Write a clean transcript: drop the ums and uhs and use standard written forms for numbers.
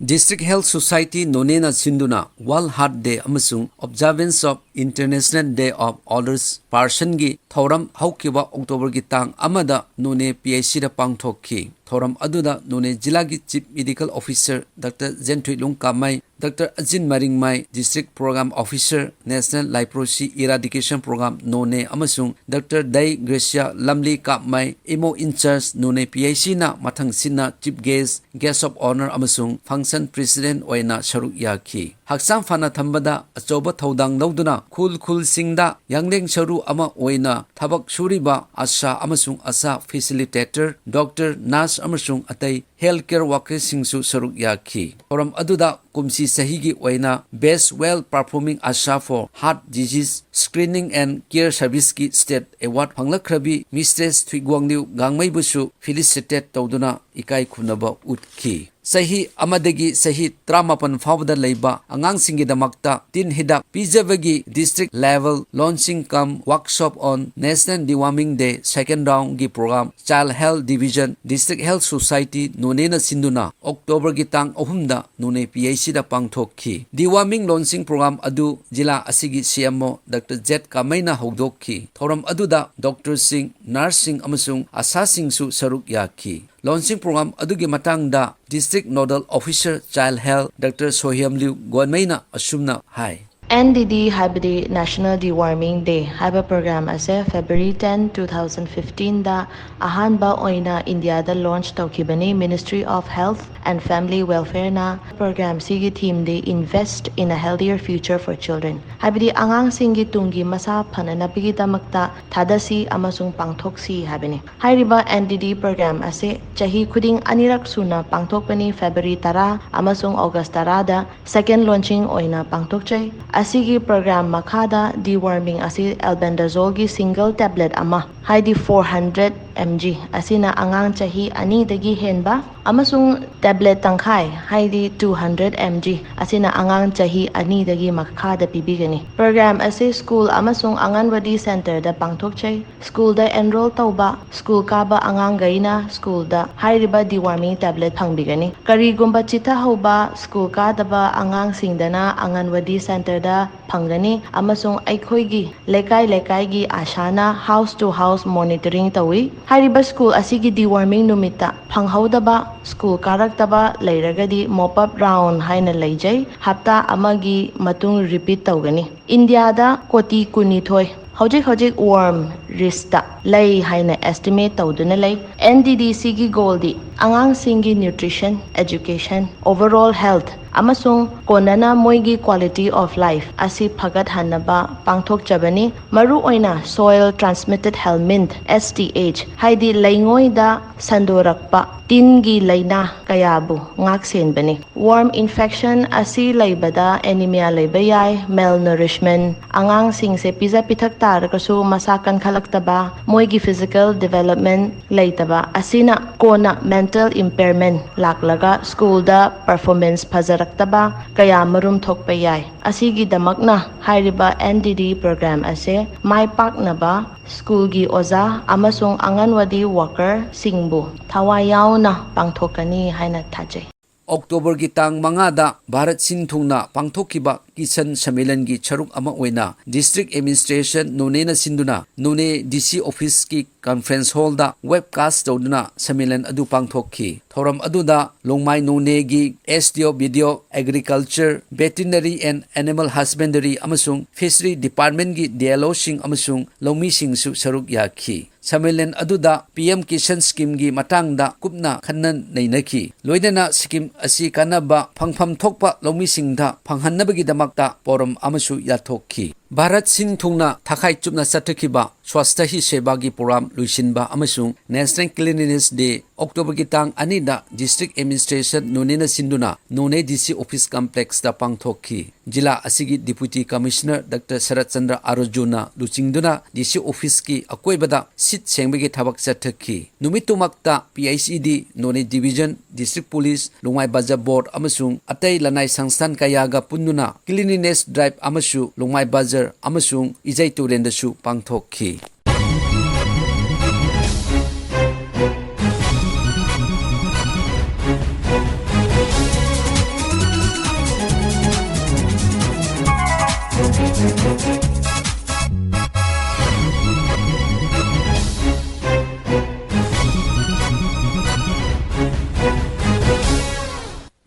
District Health Society Nonena Sinduna World Heart Day amasung Observance of International Day of Older Person gi thoram haukiba October gi tang amada None PIC da pangthokki thoram aduda None Jila gi Chief Medical Officer Dr. Zenthui Lungkamai Dr. Ajin Maringmai District Program Officer National Leprosy Eradication Program None amasung Dr. Dai Gracia Lamli Kapmai Imo in charge None PIC na mathang sinna Chief Guest of Honor amasung Function President oina Sharuk Yaki Haksam Fana Thambada Achoba Thaudang Lauduna Khul Singda Yangleng Sharu ama oina Thabak Shuriba Asha amasung Asa Facilitator Dr. Nas amasung Atai Healthcare Workers Singsu Sharuk Yaki Forum Aduda Kumsi Sahigi oina Best Well Performing Asha for Heart Disease Screening and Care Service ki State Award Phanglakrabi Mistress Thuigwangniu Gangmai busu Felicitate Tauduna Ikai Khunaba Utki Sahi amadagi sahi tramapan fawda leiba angang singi damakta tin hidak pijabagi district level launching come workshop on National Deworming Day second round gi program Child Health Division District Health Society Nonena Sinduna October gi tang ahumda None PIC da pangthokki Deworming launching program adu jila asigi CMO Dr. Z Kamaina hogdokki thoram aduda Dr. Singh Nursing amasung Asa Singh su saruk yaki Launching program adugi matangda District Nodal Officer Child Health Dr. Sohyam Liu Gonmaina asumna hai NDD Habidi National Deworming Day Haba program ase February 10, 2015 da ahanba oina India da launch tawkibani Ministry of Health and Family Welfare na program sigi theme de invest in a healthier future for children habidi angang singi tungi masa phanana bigi damakta thadasi amasung pangthoksi habini hairiba NDD program ase chahi khuding anirak suna pangthokpani February 10 amasung August 10 da second launching oina pangthokchai asigi program makhada deworming asi albendazole gi single tablet ama haidi 400 mg asina angang chahi ani dagi henba amasung tablet tangkhai haidi 200 mg asina angang chahi ani dagi makhada pibigani program ase school amasung anganwadi center da pangthokchai school da enroll tauba school kaba angang gaina school da hairiba deworming tablet phangbigani karigumba chita hoba school ka daba angang singdana anganwadi center da phangani amasung aikhoigi lekai gi ashana house to house monitoring tawi hairiba school asigi deworming numita phanghaudaba school karaktaba leiragadi mop up round haina leijai hapta amagi matung repeat tawgani India da koti kunithoi hojik worm risk lay haina estimate tawduna lay NDDC gi goal di angang singi nutrition education overall health amasung konana moigi quality of life asi phagat hanaba pangthok chabani maru oina soil transmitted helminth STH haidi laingoi da sandorakpa tingi laina kayabu ngak senbani worm infection asi laibada anemia laibayai malnourishment angang singse pizza pithak tarakasu masakan khalaktaba moigi physical development laitaba asina kona mental impairment laklaga school da performance phajarak kaya marum thokpa yai asigi damakna hairiba NDD program ase mai paknaba school gi oza amasung anganwadi worker singbu thawayawna pangthokani haina thajai October gi tang mangada Bharat Sinthungna pangthokiba Kisan Samilan gi charuk ama oina District Administration Nonena Sinduna None DC Office ki Conference Hall da webcast tawduna Samilan adu pangthokki thoram aduda Longmai None gi SDO Video Agriculture Veterinary and Animal Husbandry amasung Fishery Department gi DLO sing amasung Lomi sing su saruk yakhi Samilan aduda PM Kisan Scheme gi matangda kupna khannan neinaki loidana scheme asi kanaba phangpham thokpa lomi singda phanghanabagi damakta poram amasu yathokki Bharat Sinthungna thakai chupna sathkiba swastha hi seba gi program luisinba amasung National Cleanliness Day October gi tang anida District Administration Nonena Sinduna None DC Office Complex da pangthokki Jila asigi Deputy Commissioner Dr. Sarat Chandra Arjuna luchingduna DC Office ki akoibada sit sengbegi thabak chathki numitumakta PICD None Division District Police Longmai Bajar Board amasung atai lanai sangstan kayaga punnuna cleanliness drive amasu Longmai Bajar amasung Ijai Turendasu pangthokki